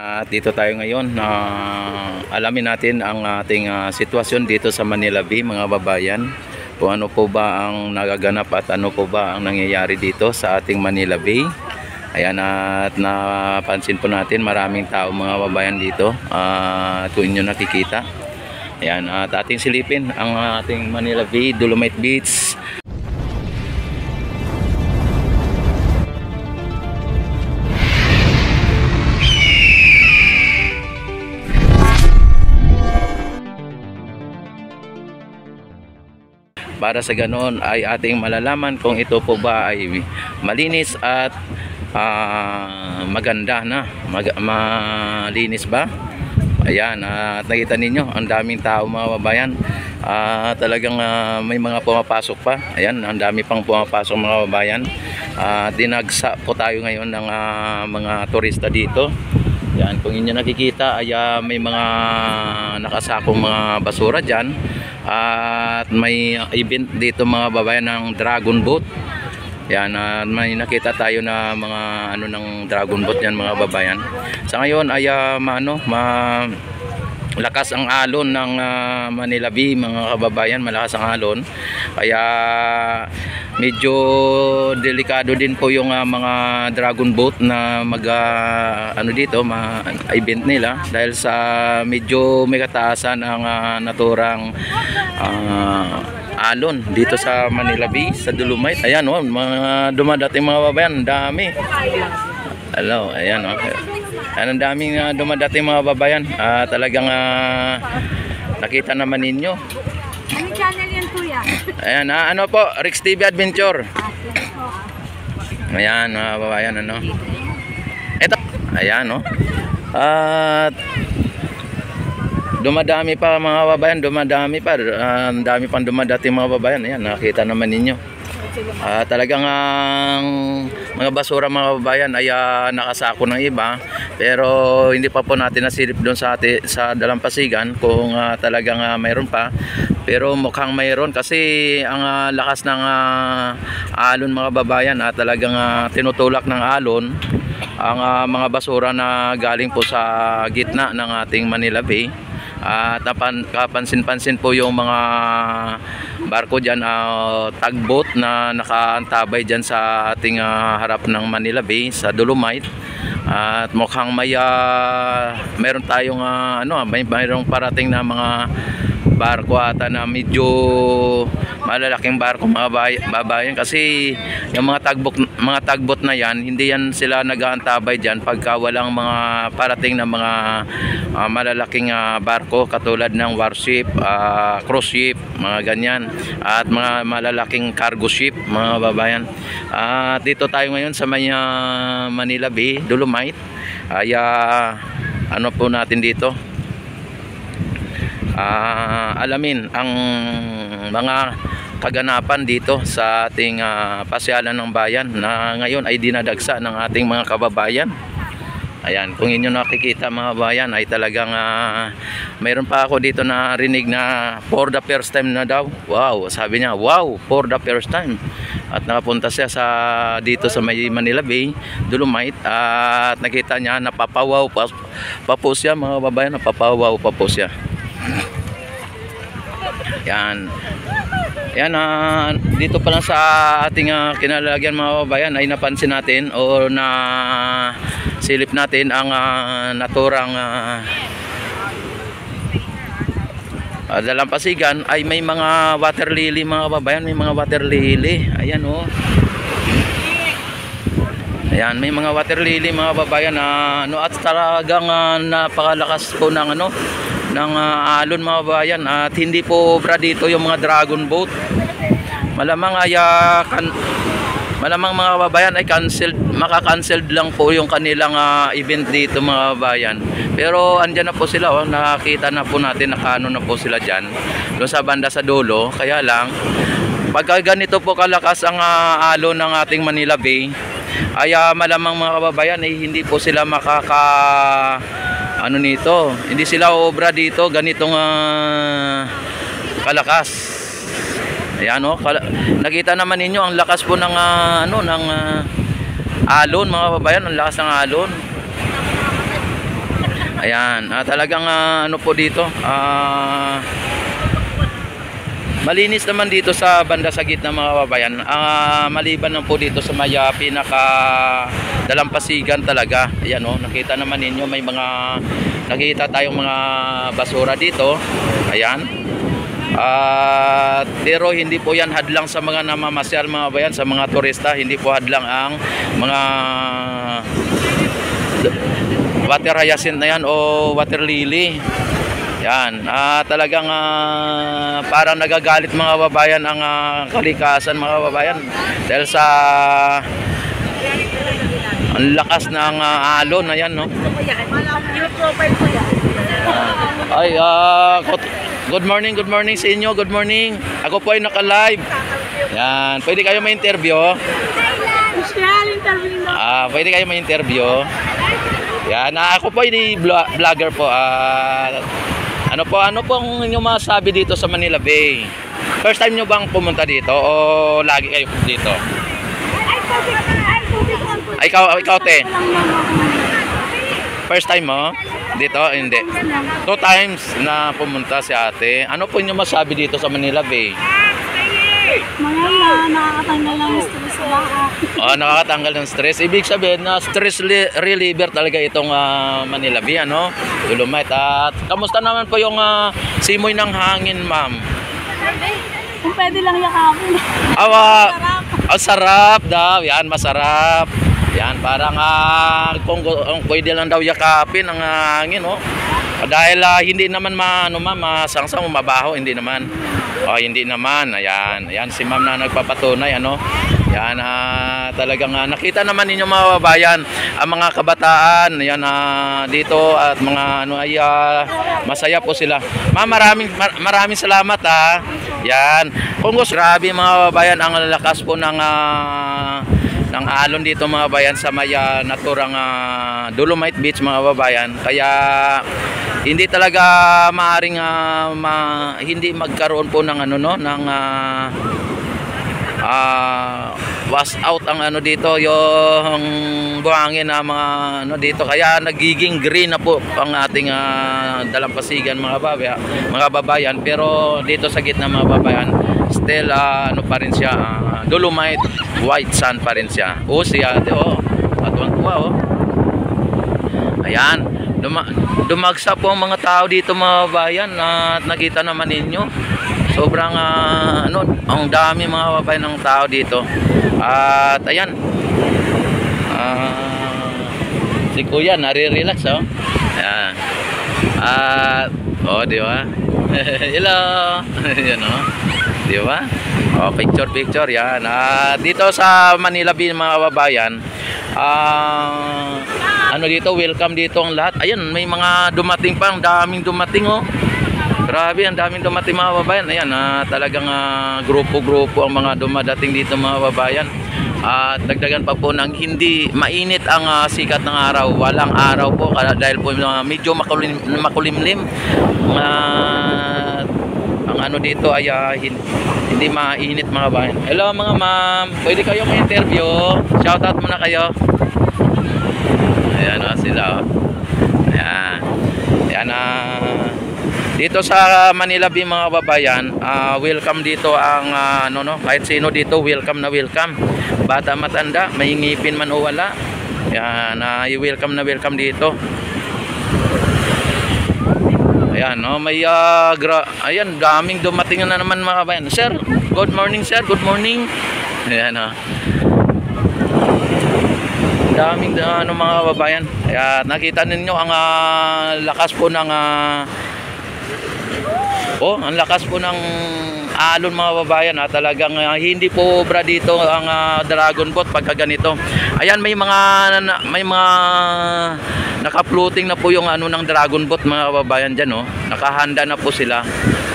At dito tayo ngayon na alamin natin ang ating sitwasyon dito sa Manila Bay, mga babayan. Kung ano po ba ang nagaganap at ano po ba ang nangyayari dito sa ating Manila Bay. Ayan, at napansin po natin maraming tao mga babayan dito. Kung inyo nakikita. Ayan, at ating silipin ang ating Manila Bay, Dolomite Beach. Para sa ganoon ay ating malalaman kung ito po ba ay malinis at maganda na, malinis ba. Ayan, at nakita ninyo ang daming tao mga babayan. Talagang may mga pumapasok pa. Ayan, ang dami pang pumapasok mga babayan. Dinagsa po tayo ngayon ng mga turista dito. Yan, kung inyo nakikita ay may mga nakasakong mga basura dyan. At may event dito mga babayan ng Dragon Boat. Yan, may nakita tayo na mga ano ng Dragon Boat yan mga babayan. Sa ngayon ay lakas ang alon ng Manila Bay mga kababayan, malakas ang alon. Kaya medyo delikado din po yung mga Dragon Boat na event nila dahil sa medyo may kataasan ang naturang alon dito sa Manila Bay, sa Dolomite. Ayan mga dumadating mga babayan, dami. Hello, ayan ang daming dumadating mga babayan. Talagang nakita naman ninyo. Ano channel yan kuya? Ayan, ano po, Rex TV Adventure. Ayan mga babayan, ito, ayan at dumadami pa mga babayan, ang dami pang dumadating mga babayan. Ayan, nakita naman ninyo. Talagang mga basura mga babayan ay nakasako ng iba, pero hindi pa po natin nasilip doon sa dalampasigan kung talagang mayroon pa. Pero mukhang mayroon kasi ang lakas ng alon mga babayan, talagang tinutulak ng alon ang mga basura na galing po sa gitna ng ating Manila Bay. At kapansin-pansin po yung mga barko dyan, tugboat na nakaantabay dyan sa ating harap ng Manila Bay sa Dolomite. At mukhang mayroon tayong mayroong parating na mga barko ata na medyo malalaking barko mga babayan, kasi yung mga tugboat na yan, hindi yan sila nag-aantabay dyan pagka walang mga parating na mga malalaking barko katulad ng warship, cruise ship, mga ganyan, at mga malalaking cargo ship mga babayan. Dito tayo ngayon sa Manila Bay, Dolomite. Ano po natin dito, alamin ang mga kaganapan dito sa ating pasyalan ng bayan na ngayon ay dinadagsa ng ating mga kababayan. Ayan, kung inyo nakikita mga bayan ay talagang mayroon pa ako dito na rinig na for the first time na daw. Wow, sabi niya, wow, for the first time. At nakapunta siya dito sa Manila Bay, Dolomite, at nakita niya, napapawaw pa po siya mga babayan, napapawaw pa po siya. Yan. Yan, dito pa lang sa ating kinalalagyan mga babayan ay napansin natin o na silip natin ang naturang dalampasigan ay may mga water lily mga babayan, may mga water lily. Ayan Ayan, may mga water lily mga babayan at talagang napakalakas po ng ng alon mga babayan, at hindi po obra dito yung mga Dragon Boat. Malamang mga babayan ay maka-cancelled lang po yung kanilang event dito mga babayan. Pero andyan na po sila, nakita na po natin, nakano na po sila dyan doon sa banda sa dulo. Kaya lang pagka ganito po kalakas ang alon ng ating Manila Bay ay malamang mga kababayan ay hindi po sila nito, hindi sila obra dito ganitong kalakas. Ayan nakita naman ninyo ang lakas po ng alon mga kababayan, ang lakas ng alon. Ayan, talagang ano po dito, malinis naman dito sa banda sa gitna mga kababayan. Maliban lang po dito sa may pinaka dalampasigan talaga. Ayan oh, nakita naman ninyo may mga nakita tayong mga basura dito. Ayan. Pero hindi po yan hadlang sa mga namamasyal mga kababayan, sa mga turista. Hindi po hadlang ang mga water hyacinth na yan o water lily. Yan, talagang parang nagagalit mga babayan ang kalikasan mga babayan dahil sa ang lakas ng alon na yan, no? Ay, good morning sa inyo, good morning. Ako po ay naka-live. Yan, pwede kayo ma-interview? Pwede kayo ma-interview? Yan, ako po ay vlogger po. Ano pong inyong masabi dito sa Manila Bay? First time nyo bang pumunta dito o lagi kayo dito? Ikaw te? First time mo? Dito? Hindi. 2 times na pumunta si ate. Ano po inyong masabi dito sa Manila Bay? Maganda, nakakatanggal ng stress lahat. Nakakatanggal ng stress. Ibig sabihin na stress reliever talaga itong Manila Bay, ano? Dolomite. At kamusta naman po yung simoy ng hangin, ma'am? Kung pwede lang yakapin. Sarap daw. Yan, masarap. Yan, parang kung pwede lang daw yakapin ang hangin, oh. Dahil hindi naman masangsang, mabaho, hindi naman. Hindi naman. Ayan si ma'am na nagpapatunay, ano. Yan, talagang nakita naman ninyo mga babayan, ang mga kabataan, yan dito at mga masaya po sila. Ma'am, maraming salamat Yan. Kung gusto, grabe mga babayan, ang lakas po ng alon dito mga babayan sa may naturang Dolomite Beach mga babayan. Kaya hindi talaga maaring hindi magkaroon po ng ng wash out ang dito, yung buhangin na mga dito, kaya nagiging green na po ang ating dalampasigan mga babayan. Pero dito sa gitna mga babayan, still pa rin siya, Dolomite white sand pa rin siya. Siya katuwang-tuwa Ayan, dumagsa po ang mga tao dito mga babayan at nakita naman ninyo. Sobrang ang dami mga babayan ng tao dito. At ayan, si kuya nare-relax Ayan. At di ba? Hello. Yan di ba? Picture yan. Dito sa Manila Bay mga babayan, dito, welcome dito ang lahat. Ayan, may mga dumating pa, ang daming dumating Grabe, ang daming dumating mga babayan. Ayan, talagang grupo-grupo ang mga dumadating dito mga babayan. At dagdagan pa po ng hindi mainit ang sikat ng araw. Walang araw po dahil po medyo makulimlim. Ang dito ay hindi mainit mga babayan. Hello mga ma'am, pwede kayo ma-interview? Shoutout muna kayo. Ayan sila Ayan, dito sa Manila Bay mga babayan, welcome dito ang kahit sino dito, welcome na welcome. Bata matanda, may ngipin man o wala. Yan, welcome na welcome dito. Ayan, may ayan, daming dumating na naman mga kabayan. Sir, good morning sir, good morning. Ayan daming mga kababayan. Kaya nakita ninyo ang lakas po ng ang lakas po ng alon mga babayan. Talagang hindi po obra dito ang dragon boat pagka ganito. Ayan, may mga naka-floating na po yung ng dragon boat mga babayan dyan nakahanda na po sila.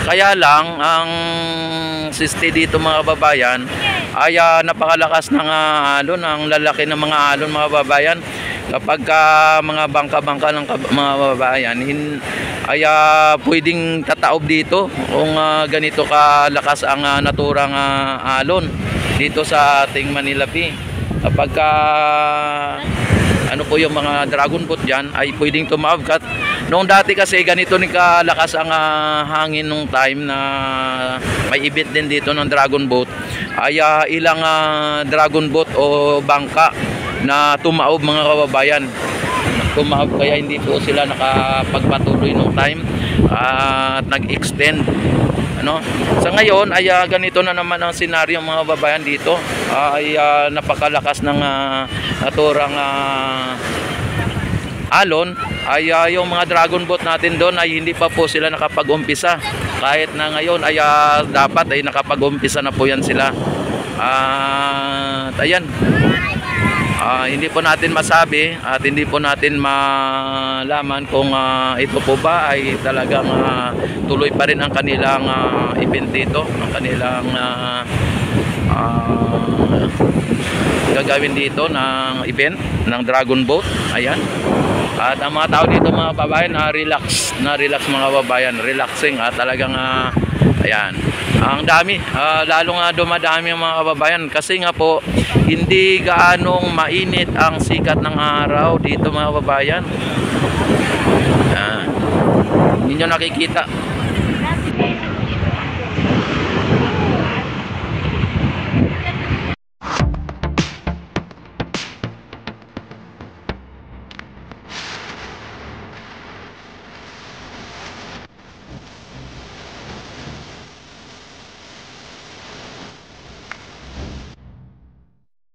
Kaya lang ang siste dito mga babayan ay napakalakas ng alon, ang lalaki ng mga alon mga babayan. Kapag mga bangka-bangka ng mga babayan ay pwedeng tataob dito kung ganito kalakas ang naturang alon dito sa ating Manila Bay. Kapag ano po yung mga dragon boat dyan ay pwedeng tumawag. Noong dati kasi ganito ni kalakas ang hangin nung time na may event din dito ng dragon boat, ay ilang dragon boat o bangka na tumaob mga kababayan. Tumaob kaya hindi po sila nakapagpatuloy nung time at nag-extend. Ano? Sa ngayon ay ganito na naman ang senaryo mga kababayan dito. Ay napakalakas ng naturang alon, ay yung mga dragon boat natin doon ay hindi pa po sila nakapag-umpisa. Kahit na ngayon ay dapat ay nakapag-umpisa na po yan sila. At ayan, hindi po natin masabi at hindi po natin malaman kung ito po ba ay talagang tuloy pa rin ang kanilang event dito, ang kanilang gagawin dito ng event ng dragon boat. Ayan. At ang mga tao dito mga babayan relax mga babayan, relaxing at talagang ayan, ang dami, lalo nga dumadami ang mga kababayan kasi nga po hindi gaanong mainit ang sikat ng araw dito mga kababayan. Hindi nyo nakikita